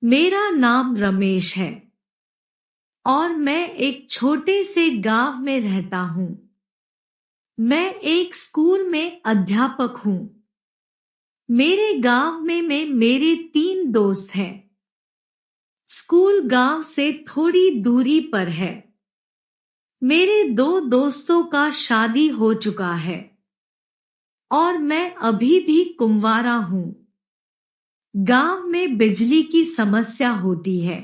मेरा नाम रमेश है और मैं एक छोटे से गांव में रहता हूँ। मैं एक स्कूल में अध्यापक हूँ। मेरे गांव में मेरे 3 दोस्त हैं। स्कूल गांव से थोड़ी दूरी पर है। मेरे 2 दोस्तों का शादी हो चुका है और मैं अभी भी कुंवारा हूँ। गांव में बिजली की समस्या होती है।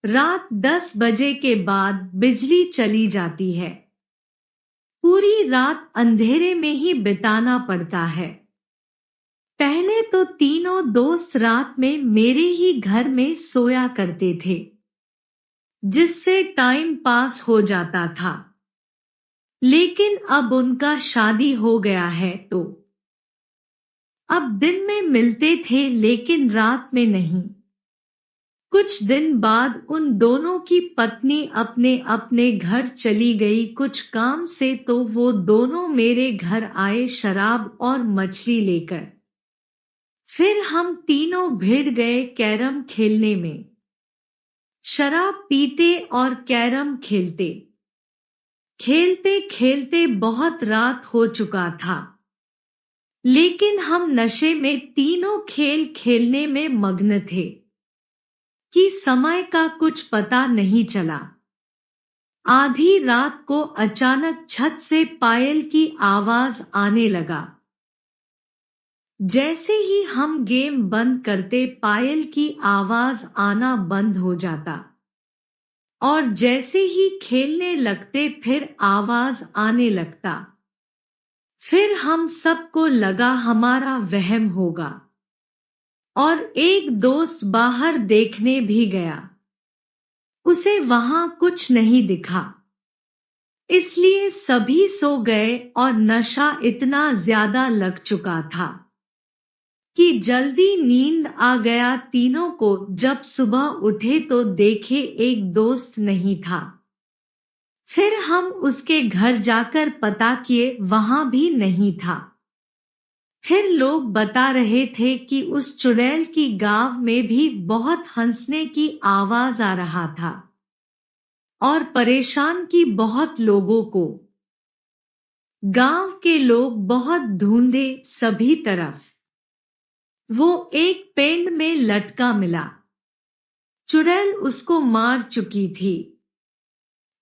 रात 10 बजे के बाद बिजली चली जाती है। पूरी रात अंधेरे में ही बिताना पड़ता है। पहले तो तीनों दोस्त रात में मेरे ही घर में सोया करते थे, जिससे टाइम पास हो जाता था। लेकिन अब उनका शादी हो गया है तो अब दिन में मिलते थे लेकिन रात में नहीं। कुछ दिन बाद उन दोनों की पत्नी अपने अपने घर चली गई कुछ काम से, तो वो दोनों मेरे घर आए शराब और मछली लेकर। फिर हम तीनों भिड़ गए कैरम खेलने में। शराब पीते और कैरम खेलते खेलते खेलते बहुत रात हो चुका था, लेकिन हम नशे में तीनों खेल खेलने में मग्न थे कि समय का कुछ पता नहीं चला। आधी रात को अचानक छत से पायल की आवाज आने लगा। जैसे ही हम गेम बंद करते पायल की आवाज आना बंद हो जाता और जैसे ही खेलने लगते फिर आवाज आने लगता। फिर हम सबको लगा हमारा वहम होगा और एक दोस्त बाहर देखने भी गया। उसे वहां कुछ नहीं दिखा, इसलिए सभी सो गए और नशा इतना ज्यादा लग चुका था कि जल्दी नींद आ गया तीनों को। जब सुबह उठे तो देखे एक दोस्त नहीं था। फिर हम उसके घर जाकर पता किए, वहां भी नहीं था। फिर लोग बता रहे थे कि उस चुड़ैल की गांव में भी बहुत हंसने की आवाज आ रहा था और परेशान की बहुत लोगों को। गांव के लोग बहुत ढूंढे सभी तरफ। वो एक पेड़ में लटका मिला। चुड़ैल उसको मार चुकी थी।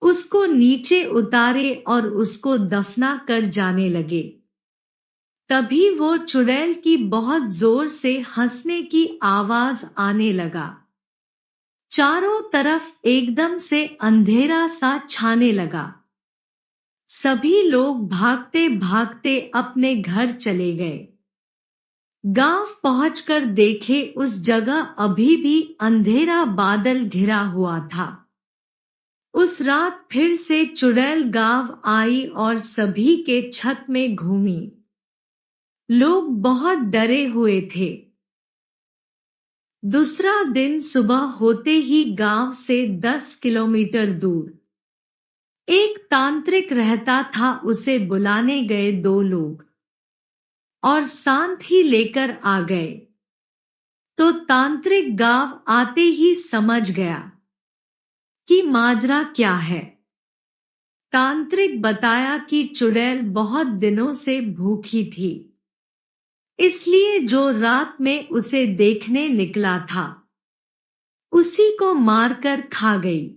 उसको नीचे उतारे और उसको दफना कर जाने लगे। तभी वो चुड़ैल की बहुत जोर से हंसने की आवाज आने लगा। चारों तरफ एकदम से अंधेरा सा छाने लगा। सभी लोग भागते भागते अपने घर चले गए। गांव पहुंचकर देखे उस जगह अभी भी अंधेरा बादल घिरा हुआ था। उस रात फिर से चुड़ैल गांव आई और सभी के छत में घूमी। लोग बहुत डरे हुए थे। दूसरा दिन सुबह होते ही गांव से 10 किलोमीटर दूर एक तांत्रिक रहता था। उसे बुलाने गए 2 लोग और सांत ही लेकर आ गए। तो तांत्रिक गांव आते ही समझ गया कि माजरा क्या है। तांत्रिक बताया कि चुड़ैल बहुत दिनों से भूखी थी, इसलिए जो रात में उसे देखने निकला था उसी को मारकर खा गई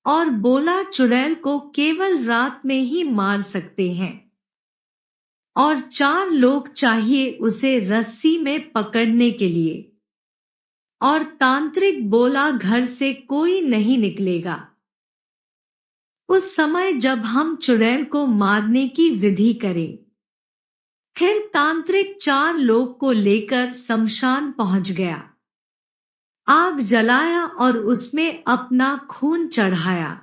और बोला चुड़ैल को केवल रात में ही मार सकते हैं और 4 लोग चाहिए उसे रस्सी में पकड़ने के लिए। और तांत्रिक बोला घर से कोई नहीं निकलेगा। उस समय जब हम चुड़ैल को मारने की विधि करें। फिर तांत्रिक 4 लोग को लेकर शमशान पहुंच गया। आग जलाया और उसमें अपना खून चढ़ाया,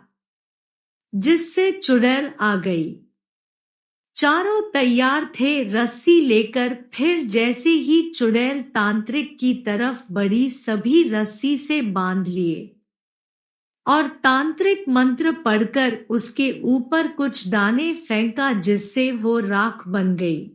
जिससे चुड़ैल आ गई। चारों तैयार थे रस्सी लेकर। फिर जैसे ही चुड़ैल तांत्रिक की तरफ बढ़ी सभी रस्सी से बांध लिए और तांत्रिक मंत्र पढ़कर उसके ऊपर कुछ दाने फेंका, जिससे वो राख बन गई।